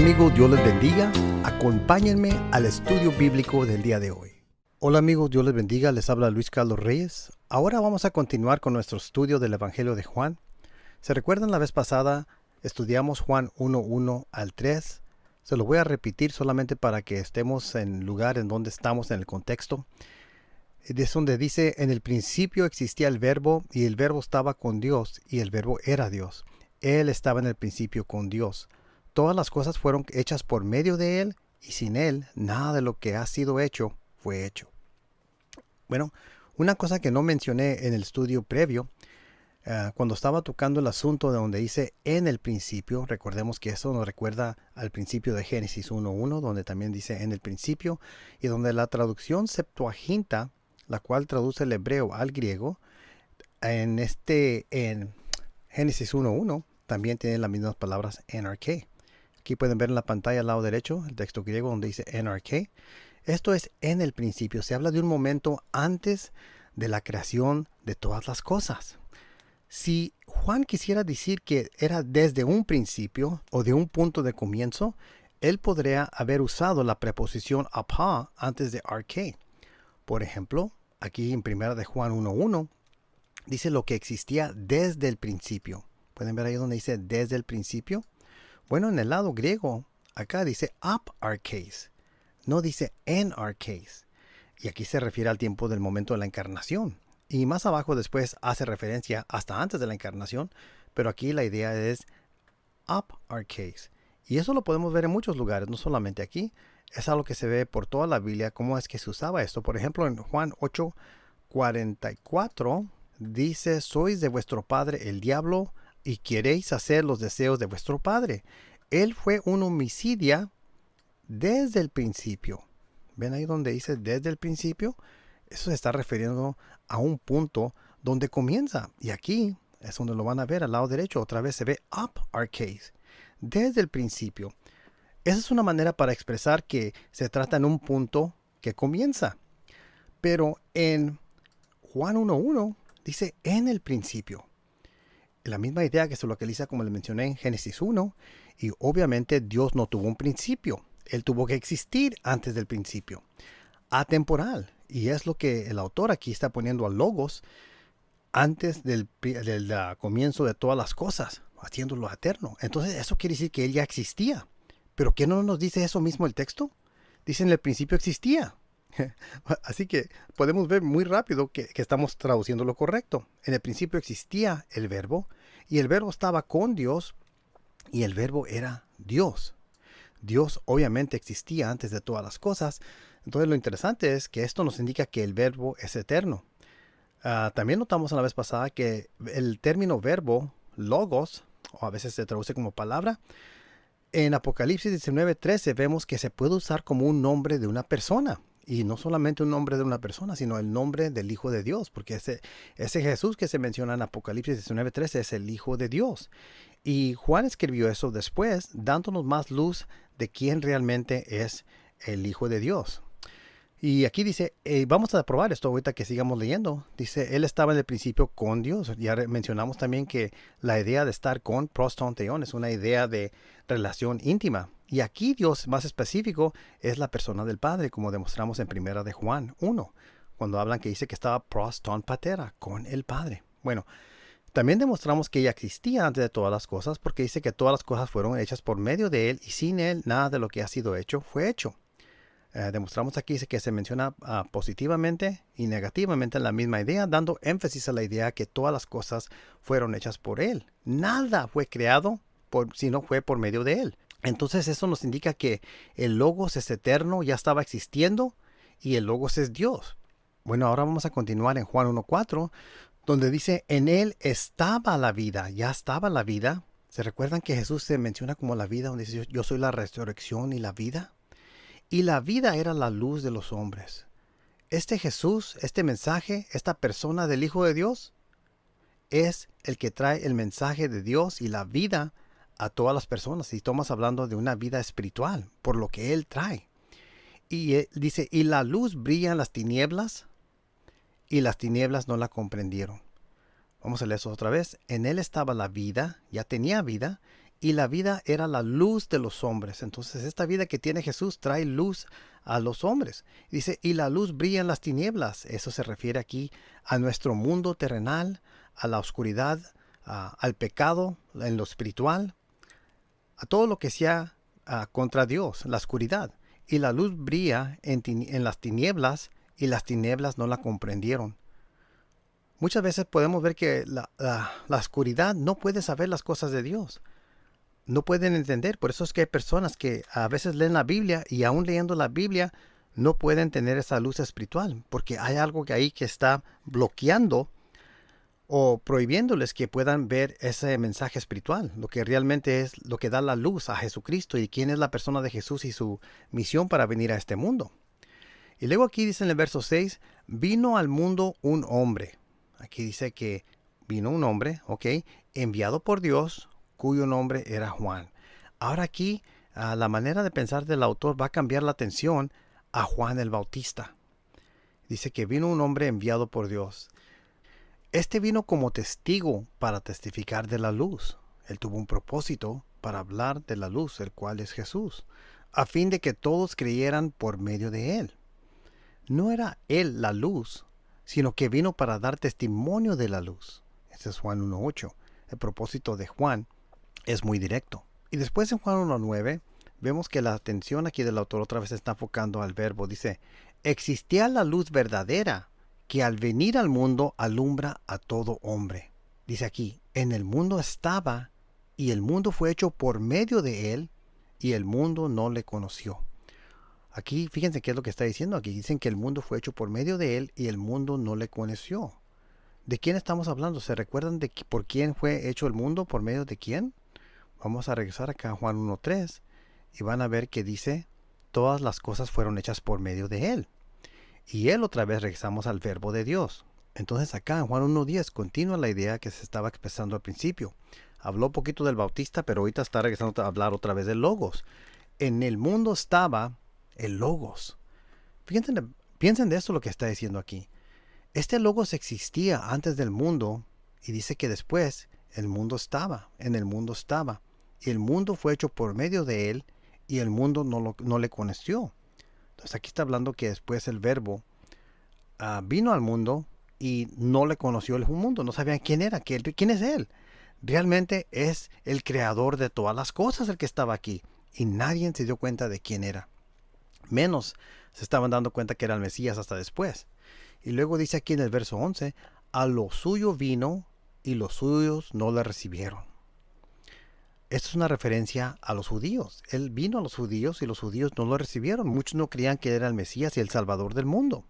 amigos, Dios les bendiga. Acompáñenme al estudio bíblico del día de hoy. Hola amigos, Dios les bendiga. Les habla Luis Carlos Reyes. Ahora vamos a continuar con nuestro estudio del Evangelio de Juan. ¿Se recuerdan la vez pasada? Estudiamos Juan 1:1 al 3. Se lo voy a repetir solamente para que estemos en el lugar en donde estamos en el contexto. Es donde dice, en el principio existía el verbo y el verbo estaba con Dios y el verbo era Dios. Él estaba en el principio con Dios. Todas las cosas fueron hechas por medio de Él y sin Él nada de lo que ha sido hecho fue hecho. Bueno, una cosa que no mencioné en el estudio previo, cuando estaba tocando el asunto de donde dice en el principio, recordemos que eso nos recuerda al principio de Génesis 1:1, donde también dice en el principio, y donde la traducción Septuaginta, la cual traduce el hebreo al griego, en Génesis 1:1 también tiene las mismas palabras NRK. Aquí pueden ver en la pantalla al lado derecho el texto griego donde dice NRK. Esto es en el principio. Se habla de un momento antes de la creación de todas las cosas. Si Juan quisiera decir que era desde un principio o de un punto de comienzo, él podría haber usado la preposición apa antes de RK. Por ejemplo, aquí en 1 de Juan 1:1 dice lo que existía desde el principio. ¿Pueden ver ahí donde dice desde el principio? Bueno, en el lado griego, acá dice ap archais, no dice en archais. Y aquí se refiere al tiempo del momento de la encarnación. Y más abajo después hace referencia hasta antes de la encarnación, pero aquí la idea es ap archais. Y eso lo podemos ver en muchos lugares, no solamente aquí. Es algo que se ve por toda la Biblia, cómo es que se usaba esto. Por ejemplo, en Juan 8:44 dice, sois de vuestro padre el diablo, y queréis hacer los deseos de vuestro padre. Él fue un homicida desde el principio. ¿Ven ahí donde dice desde el principio? Eso se está refiriendo a un punto donde comienza. Y aquí es donde lo van a ver al lado derecho. Otra vez se ve up archais. Desde el principio. Esa es una manera para expresar que se trata en un punto que comienza. Pero en Juan 1:1 dice en el principio. La misma idea que se localiza como le mencioné en Génesis 1, y obviamente Dios no tuvo un principio, Él tuvo que existir antes del principio, atemporal, y es lo que el autor aquí está poniendo a logos antes del comienzo de todas las cosas, haciéndolo eterno. Entonces eso quiere decir que Él ya existía, pero ¿qué no nos dice eso mismo el texto? Dice en el principio existía. Así que podemos ver muy rápido que estamos traduciendo lo correcto. En el principio existía el verbo y el verbo estaba con Dios y el verbo era Dios. Dios obviamente existía antes de todas las cosas. Entonces lo interesante es que esto nos indica que el verbo es eterno. También notamos la vez pasada que el término verbo, logos, o a veces se traduce como palabra, en Apocalipsis 19:13 vemos que se puede usar como un nombre de una persona. Y no solamente un nombre de una persona, sino el nombre del Hijo de Dios. Porque ese Jesús que se menciona en Apocalipsis 19:13 es el Hijo de Dios. Y Juan escribió eso después, dándonos más luz de quién realmente es el Hijo de Dios. Y aquí dice, vamos a probar esto ahorita que sigamos leyendo. Dice, Él estaba en el principio con Dios. Ya mencionamos también que la idea de estar con proston theon es una idea de relación íntima. Y aquí Dios más específico es la persona del Padre, como demostramos en 1 de Juan 1, cuando hablan que dice que estaba proston patera, con el Padre. Bueno, también demostramos que ella existía antes de todas las cosas, porque dice que todas las cosas fueron hechas por medio de Él, y sin Él nada de lo que ha sido hecho fue hecho. Demostramos aquí que se menciona positivamente y negativamente en la misma idea, dando énfasis a la idea que todas las cosas fueron hechas por Él. Nada fue creado si no fue por medio de Él. Entonces eso nos indica que el Logos es eterno, ya estaba existiendo, y el Logos es Dios. Bueno, ahora vamos a continuar en Juan 1:4, donde dice, en Él estaba la vida, ya estaba la vida. ¿Se recuerdan que Jesús se menciona como la vida, donde dice, yo soy la resurrección y la vida? Y la vida era la luz de los hombres. Este Jesús, este mensaje, esta persona del Hijo de Dios, es el que trae el mensaje de Dios y la vida a todas las personas. Y estamos hablando de una vida espiritual, por lo que Él trae. Y él dice, y la luz brilla en las tinieblas, y las tinieblas no la comprendieron. Vamos a leer eso otra vez. En Él estaba la vida, ya tenía vida, y la vida era la luz de los hombres. Entonces esta vida que tiene Jesús trae luz a los hombres. Dice, y la luz brilla en las tinieblas. Eso se refiere aquí a nuestro mundo terrenal, a la oscuridad, al pecado, en lo espiritual, a todo lo que sea contra Dios, la oscuridad. Y la luz brilla en las tinieblas, y las tinieblas no la comprendieron. Muchas veces podemos ver que la oscuridad no puede saber las cosas de Dios. No pueden entender. Por eso es que hay personas que a veces leen la Biblia y aún leyendo la Biblia no pueden tener esa luz espiritual, porque hay algo que ahí que está bloqueando o prohibiéndoles que puedan ver ese mensaje espiritual, lo que realmente es lo que da la luz a Jesucristo y quién es la persona de Jesús y su misión para venir a este mundo. Y luego aquí dice en el verso 6, vino al mundo un hombre. Aquí dice que vino un hombre, ¿ok? Enviado por Dios, cuyo nombre era Juan. Ahora aquí, la manera de pensar del autor va a cambiar la atención a Juan el Bautista. Dice que vino un hombre enviado por Dios. Este vino como testigo para testificar de la luz. Él tuvo un propósito para hablar de la luz, el cual es Jesús, a fin de que todos creyeran por medio de él. No era él la luz, sino que vino para dar testimonio de la luz. Este es Juan 1.8. El propósito de Juan es muy directo. Y después en Juan 1.9 vemos que la atención aquí del autor otra vez está enfocando al verbo. Dice, existía la luz verdadera que al venir al mundo alumbra a todo hombre. Dice aquí, en el mundo estaba y el mundo fue hecho por medio de él y el mundo no le conoció. Aquí, fíjense qué es lo que está diciendo aquí. Dicen que el mundo fue hecho por medio de él y el mundo no le conoció. ¿De quién estamos hablando? ¿Se recuerdan de por quién fue hecho el mundo? ¿Por medio de quién? Vamos a regresar acá a Juan 1.3 y van a ver que dice, todas las cosas fueron hechas por medio de él. Y él otra vez regresamos al verbo de Dios. Entonces acá en Juan 1.10 continúa la idea que se estaba expresando al principio. Habló un poquito del Bautista, pero ahorita está regresando a hablar otra vez del Logos. En el mundo estaba el Logos. Fíjense, piensen de esto lo que está diciendo aquí. Este Logos existía antes del mundo y dice que después el mundo estaba, en el mundo estaba. Y el mundo fue hecho por medio de él y el mundo no le conoció. Entonces aquí está hablando que después el verbo vino al mundo y no le conoció el mundo. No sabían quién era, quién es él. Realmente es el creador de todas las cosas el que estaba aquí. Y nadie se dio cuenta de quién era. Menos se estaban dando cuenta que era el Mesías hasta después. Y luego dice aquí en el verso 11, a lo suyo vino y los suyos no le recibieron. Esto es una referencia a los judíos. Él vino a los judíos y los judíos no lo recibieron. Muchos no creían que era el Mesías y el Salvador del mundo.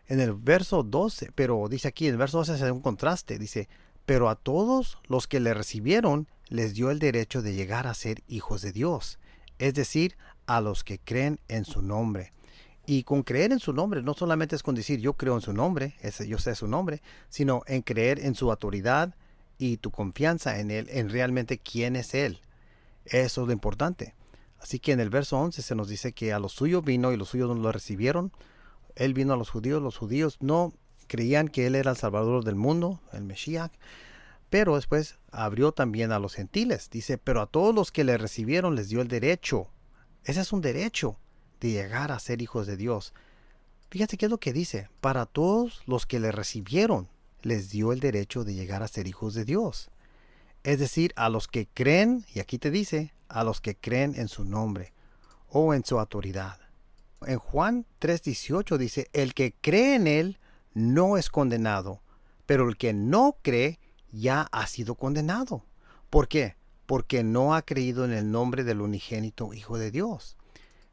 En el verso 12, pero dice aquí, en el verso 12 se da un contraste. Dice, pero a todos los que le recibieron les dio el derecho de llegar a ser hijos de Dios. Es decir, a los que creen en su nombre. Y con creer en su nombre no solamente es con decir yo creo en su nombre, yo sé su nombre, sino en creer en su autoridad y tu confianza en él, en realmente quién es él. Eso es lo importante. Así que en el verso 11 se nos dice que a los suyos vino y los suyos no lo recibieron. Él vino a los judíos no creían que él era el Salvador del mundo, el Mesías, pero después abrió también a los gentiles. Dice, pero a todos los que le recibieron les dio el derecho. Ese es un derecho de llegar a ser hijos de Dios. Fíjate qué es lo que dice. Para todos los que le recibieron, les dio el derecho de llegar a ser hijos de Dios. Es decir, a los que creen, y aquí te dice, a los que creen en su nombre o en su autoridad. En Juan 3:18 dice, el que cree en él no es condenado, pero el que no cree ya ha sido condenado. ¿Por qué? Porque no ha creído en el nombre del unigénito Hijo de Dios.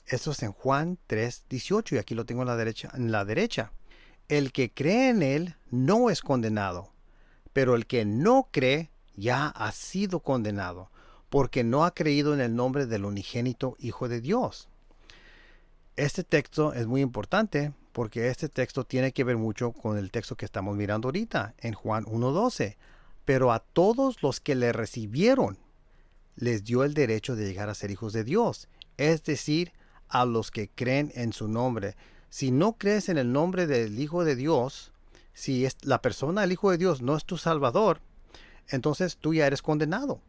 Eso es en Juan 3:18 y aquí lo tengo en la derecha. El que cree en él no es condenado, pero el que no cree ya ha sido condenado, porque no ha creído en el nombre del unigénito Hijo de Dios. Este texto es muy importante porque este texto tiene que ver mucho con el texto que estamos mirando ahorita en Juan 1:12. Pero a todos los que le recibieron les dio el derecho de llegar a ser hijos de Dios, es decir, a los que creen en su nombre. Si no crees en el nombre del Hijo de Dios, si la persona del Hijo de Dios no es tu Salvador, entonces tú ya eres condenado.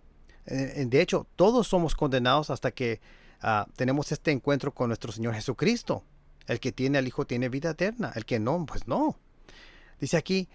De hecho, todos somos condenados hasta que tenemos este encuentro con nuestro Señor Jesucristo. El que tiene al Hijo tiene vida eterna. El que no, pues no. Dice aquí,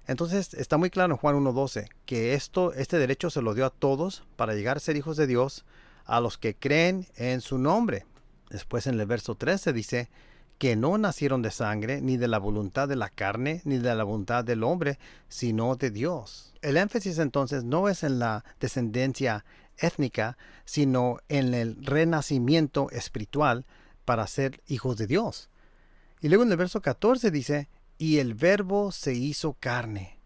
entonces está muy claro en Juan 1:12 que este derecho se lo dio a todos para llegar a ser hijos de Dios, a los que creen en su nombre. Después en el verso 13 dice que no nacieron de sangre, ni de la voluntad de la carne, ni de la voluntad del hombre, sino de Dios. El énfasis entonces no es en la descendencia étnica, sino en el renacimiento espiritual para ser hijos de Dios. Y luego en el verso 14 dice, y el verbo se hizo carne.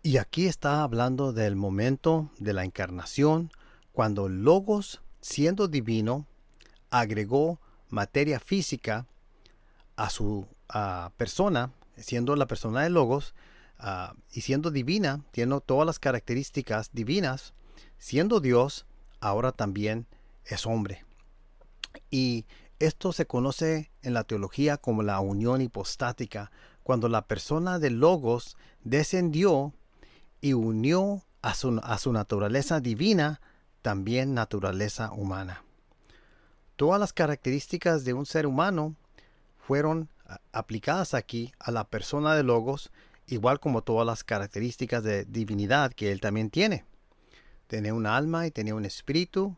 Y aquí está hablando del momento de la encarnación, cuando el Logos, siendo divino, agregó materia física a su persona, siendo la persona de Logos, y siendo divina, tiene todas las características divinas, siendo Dios, ahora también es hombre. Y esto se conoce en la teología como la unión hipostática, cuando la persona de Logos descendió y unió a su naturaleza divina, también naturaleza humana. Todas las características de un ser humano fueron aplicadas aquí a la persona de Logos, igual como todas las características de divinidad que él también tiene. Tenía un alma y tenía un espíritu.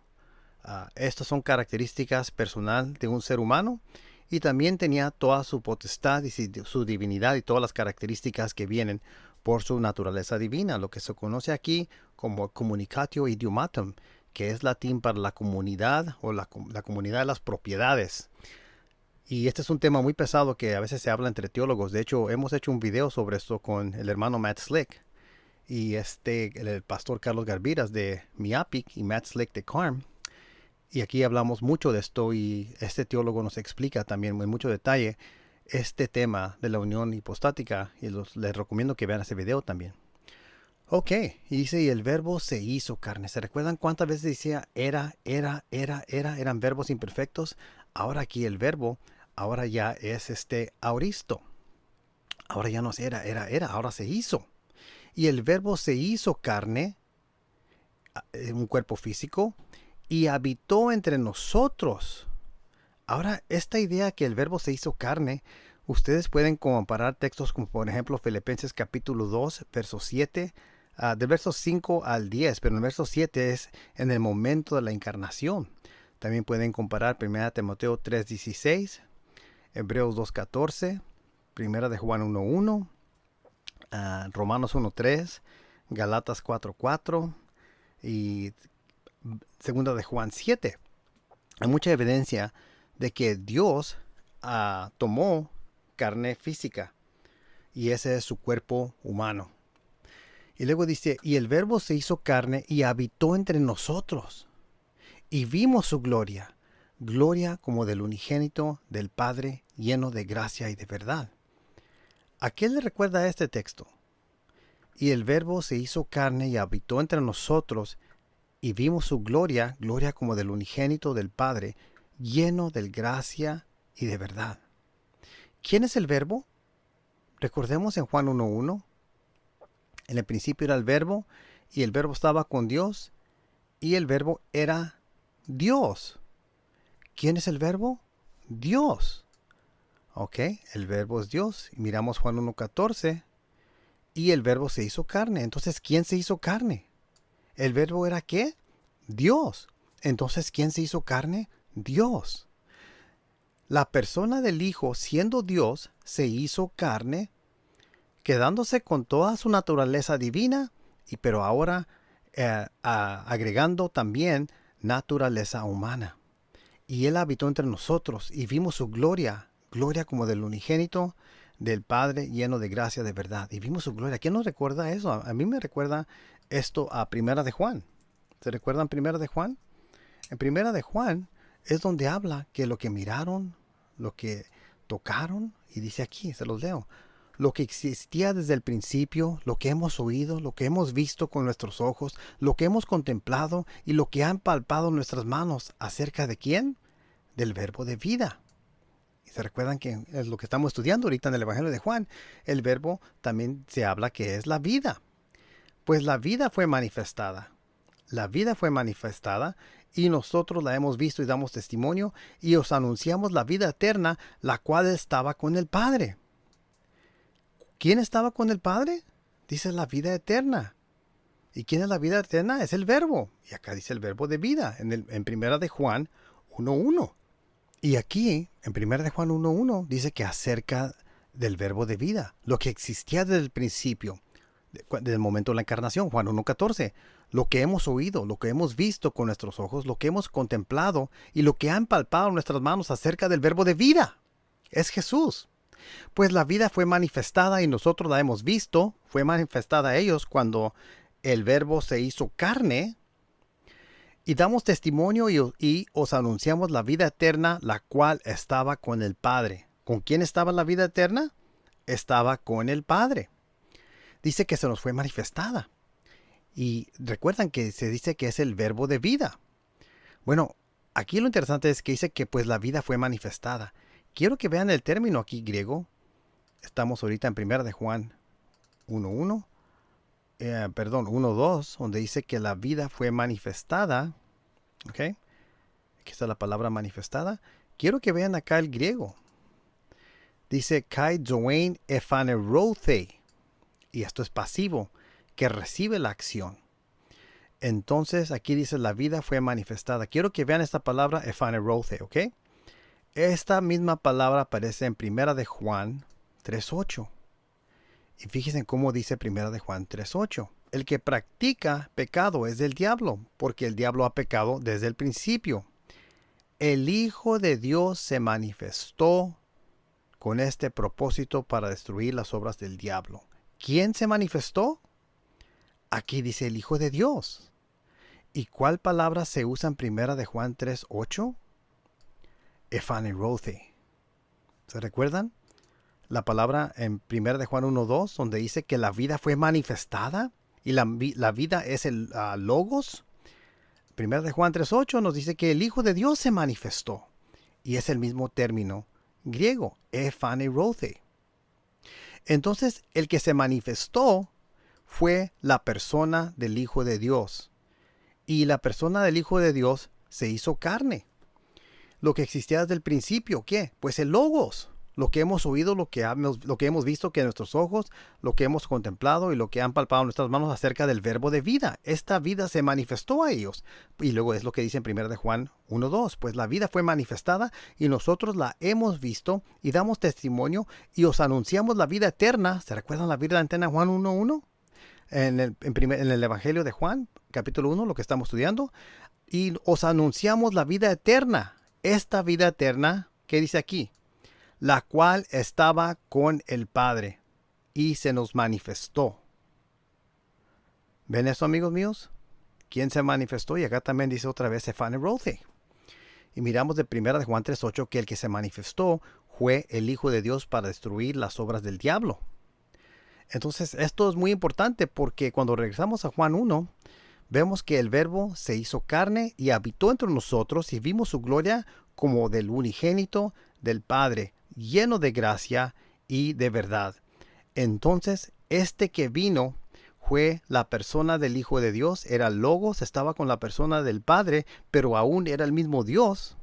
Estas son características personal de un ser humano, y también tenía toda su potestad y su divinidad y todas las características que vienen por su naturaleza divina, lo que se conoce aquí como communicatio idiomatum, que es latín para la comunidad o la comunidad de las propiedades. Y este es un tema muy pesado que a veces se habla entre teólogos. De hecho, hemos hecho un video sobre esto con el hermano Matt Slick y el pastor Carlos Garviras de Miapic y Matt Slick de Carm. Y aquí hablamos mucho de esto, y este teólogo nos explica también en mucho detalle este tema de la unión hipostática, y les recomiendo que vean ese video también. Ok, y dice, y el verbo se hizo carne. ¿Se recuerdan cuántas veces decía era? Eran verbos imperfectos. Ahora aquí el verbo, ahora ya es aoristo. Ahora ya no es era, ahora se hizo. Y el verbo se hizo carne, un cuerpo físico, y habitó entre nosotros. Ahora, esta idea que el verbo se hizo carne, ustedes pueden comparar textos como por ejemplo Filipenses capítulo 2, verso 7, del verso 5 al 10, pero en el verso 7 es en el momento de la encarnación. También pueden comparar 1 Timoteo 3:16, Hebreos 2:14, 1 de Juan 1:1, Romanos 1:3, Galatas 4:4 y 2 de Juan 7. Hay mucha evidencia de que Dios tomó carne física, y ese es su cuerpo humano. Y luego dice, y el verbo se hizo carne y habitó entre nosotros, y vimos su gloria, gloria como del unigénito del Padre, lleno de gracia y de verdad. ¿A qué le recuerda este texto? Y el verbo se hizo carne y habitó entre nosotros, y vimos su gloria, gloria como del unigénito del Padre, lleno de gracia y de verdad. ¿Quién es el verbo? Recordemos en Juan 1:1, en el principio era el verbo, y el verbo estaba con Dios, y el verbo era Dios. ¿Quién es el verbo? Dios. Ok, el verbo es Dios. Y miramos Juan 1:14, y el verbo se hizo carne. Entonces, ¿quién se hizo carne? ¿El verbo era qué? Dios. Entonces, ¿quién se hizo carne? Dios. La persona del Hijo, siendo Dios, se hizo carne, quedándose con toda su naturaleza divina, pero ahora agregando también naturaleza humana. Y Él habitó entre nosotros, y vimos su gloria, gloria como del unigénito del Padre, lleno de gracia de verdad. Y vimos su gloria. ¿Quién nos recuerda eso? A mí me recuerda esto a Primera de Juan. ¿Se recuerdan Primera de Juan? En Primera de Juan es donde habla que lo que miraron, lo que tocaron, y dice aquí, se los leo, lo que existía desde el principio, lo que hemos oído, lo que hemos visto con nuestros ojos, lo que hemos contemplado y lo que han palpado nuestras manos. ¿Acerca de quién? Del verbo de vida. Y se recuerdan que es lo que estamos estudiando ahorita en el Evangelio de Juan. El verbo también se habla que es la vida. Pues la vida fue manifestada. La vida fue manifestada y nosotros la hemos visto y damos testimonio y os anunciamos la vida eterna, la cual estaba con el Padre. ¿Quién estaba con el Padre? Dice la vida eterna. ¿Y quién es la vida eterna? Es el verbo. Y acá dice el verbo de vida en primera de Juan 1:1. Y aquí, en primera de Juan 1:1, dice que acerca del verbo de vida, lo que existía desde el principio, desde el momento de la encarnación, Juan 1:14, lo que hemos oído, lo que hemos visto con nuestros ojos, lo que hemos contemplado y lo que han palpado nuestras manos acerca del verbo de vida. Es Jesús. Pues la vida fue manifestada y nosotros la hemos visto, fue manifestada a ellos cuando el verbo se hizo carne, y damos testimonio y os anunciamos la vida eterna, la cual estaba con el Padre. ¿Con quién estaba la vida eterna? Estaba con el Padre. Dice que se nos fue manifestada. Y recuerdan que se dice que es el verbo de vida. Bueno, aquí lo interesante es que dice que pues la vida fue manifestada. Quiero que vean el término aquí griego. Estamos ahorita en 1 de Juan 1:1. 1:2, donde dice que la vida fue manifestada. ¿Ok? Aquí está la palabra manifestada. Quiero que vean acá el griego. Dice kai zoein ephanerothe. Y esto es pasivo, que recibe la acción. Entonces aquí dice la vida fue manifestada. Quiero que vean esta palabra ephanerothe, ¿ok? Esta misma palabra aparece en 1 de Juan 3:8. Y fíjense cómo dice 1 de Juan 3:8. El que practica pecado es del diablo, porque el diablo ha pecado desde el principio. El Hijo de Dios se manifestó con este propósito para destruir las obras del diablo. ¿Quién se manifestó? Aquí dice el Hijo de Dios. ¿Y cuál palabra se usa en 1 de Juan 3:8? Ephanerothe. ¿Se recuerdan? La palabra en 1 de Juan 1:2, donde dice que la vida fue manifestada y la vida es el logos. 1 de Juan 3:8 nos dice que el Hijo de Dios se manifestó. Y es el mismo término griego, ephanerothe. Entonces, el que se manifestó fue la persona del Hijo de Dios. Y la persona del Hijo de Dios se hizo carne. Lo que existía desde el principio, ¿qué? Pues el logos. Lo que hemos oído, lo que hemos visto que nuestros ojos, lo que hemos contemplado y lo que han palpado nuestras manos acerca del verbo de vida. Esta vida se manifestó a ellos. Y luego es lo que dice en 1 de Juan 1:2. Pues la vida fue manifestada y nosotros la hemos visto y damos testimonio y os anunciamos la vida eterna. ¿Se recuerdan la vida eterna Juan 1:1? En el Evangelio de Juan, capítulo 1, lo que estamos estudiando. Y os anunciamos la vida eterna. Esta vida eterna, ¿qué dice aquí? La cual estaba con el Padre y se nos manifestó. ¿Ven eso, amigos míos? ¿Quién se manifestó? Y acá también dice otra vez ephanerothe. Y miramos de 1 de Juan 3:8 que el que se manifestó fue el Hijo de Dios para destruir las obras del diablo. Entonces esto es muy importante porque cuando regresamos a Juan 1, vemos que el verbo se hizo carne y habitó entre nosotros y vimos su gloria como del unigénito del Padre, lleno de gracia y de verdad. Entonces, este que vino fue la persona del Hijo de Dios, era el Logos, estaba con la persona del Padre, pero aún era el mismo Dios.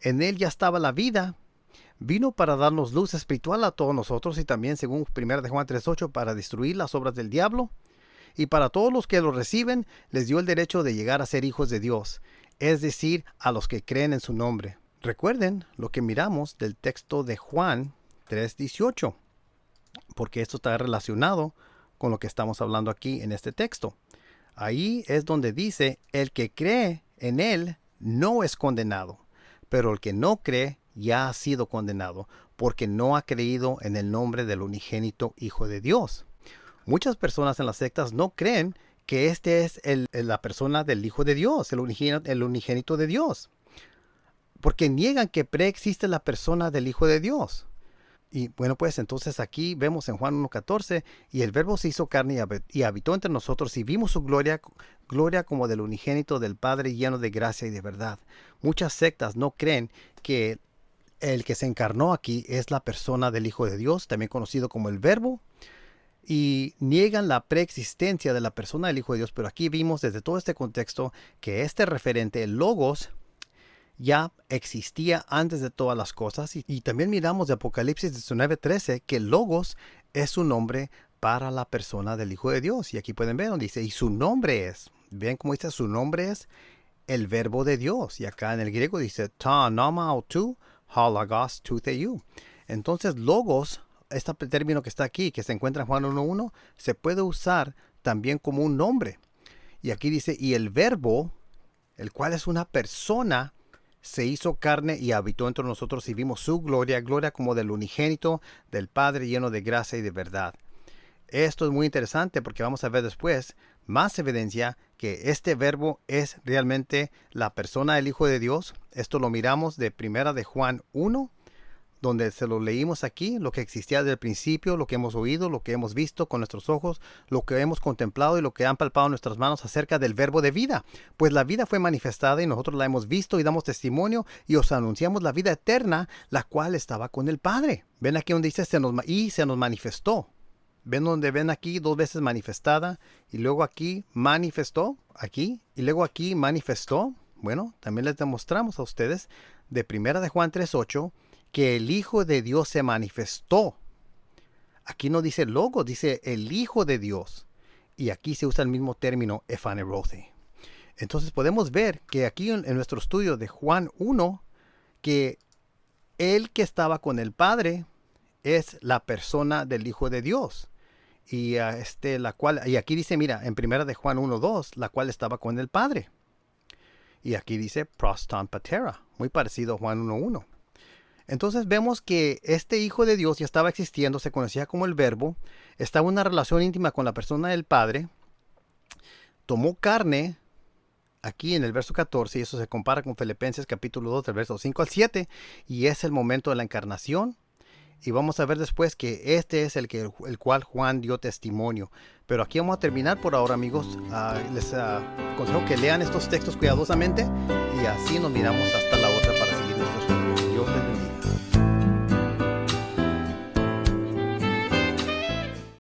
En él ya estaba la vida. Vino para darnos luz espiritual a todos nosotros y también, según 1 de Juan 3:8, para destruir las obras del diablo. Y para todos los que lo reciben, les dio el derecho de llegar a ser hijos de Dios, es decir, a los que creen en su nombre. Recuerden lo que miramos del texto de Juan 3:18, porque esto está relacionado con lo que estamos hablando aquí en este texto. Ahí es donde dice, el que cree en él no es condenado, pero el que no cree ya ha sido condenado, porque no ha creído en el nombre del unigénito Hijo de Dios. Muchas personas en las sectas no creen que este es la persona del Hijo de Dios, el unigénito de Dios, porque niegan que preexiste la persona del Hijo de Dios. Y bueno, pues entonces aquí vemos en Juan 1:14, y el verbo se hizo carne y habitó entre nosotros y vimos su gloria como del unigénito del Padre, lleno de gracia y de verdad. Muchas sectas no creen que el que se encarnó aquí es la persona del Hijo de Dios, también conocido como el verbo. y niegan la preexistencia de la persona del Hijo de Dios. Pero aquí vimos desde todo este contexto que este referente, el Logos, ya existía antes de todas las cosas. Y también miramos de Apocalipsis 19:13 que Logos es un nombre para la persona del Hijo de Dios. Y aquí pueden ver donde dice, y su nombre es, ven cómo dice, su nombre es el verbo de Dios. Y acá en el griego dice, ta nama autu halagos tu theou. Entonces Logos, este término que está aquí, que se encuentra en Juan 1:1, se puede usar también como un nombre. Y aquí dice, y el verbo, el cual es una persona, se hizo carne y habitó entre nosotros y vimos su gloria, gloria como del unigénito del Padre, lleno de gracia y de verdad. Esto es muy interesante porque vamos a ver después más evidencia que este verbo es realmente la persona del Hijo de Dios. Esto lo miramos de primera de Juan 1, donde se lo leímos aquí, lo que existía desde el principio, lo que hemos oído, lo que hemos visto con nuestros ojos, lo que hemos contemplado y lo que han palpado nuestras manos acerca del verbo de vida. Pues la vida fue manifestada y nosotros la hemos visto y damos testimonio y os anunciamos la vida eterna, la cual estaba con el Padre. Ven aquí donde dice se nos manifestó. Ven donde ven aquí 2 veces manifestada y luego aquí manifestó, aquí y luego aquí manifestó. Bueno, también les demostramos a ustedes de primera de Juan 3:8 que el Hijo de Dios se manifestó. Aquí no dice Logos, dice el Hijo de Dios. Y aquí se usa el mismo término ephanerothe. Entonces podemos ver que aquí en nuestro estudio de Juan 1, que el que estaba con el Padre es la persona del Hijo de Dios. Y, y aquí dice, mira, en primera de Juan 1:2, la cual estaba con el Padre. Y aquí dice pros ton patera, muy parecido a Juan 1:1. Entonces vemos que este Hijo de Dios ya estaba existiendo, se conocía como el Verbo, estaba en una relación íntima con la persona del Padre, tomó carne, aquí en el verso 14, y eso se compara con Filipenses capítulo 2, del verso 5 al 7, y es el momento de la encarnación. Y vamos a ver después que este es el cual Juan dio testimonio. Pero aquí vamos a terminar por ahora, amigos. Les aconsejo que lean estos textos cuidadosamente y así nos miramos hasta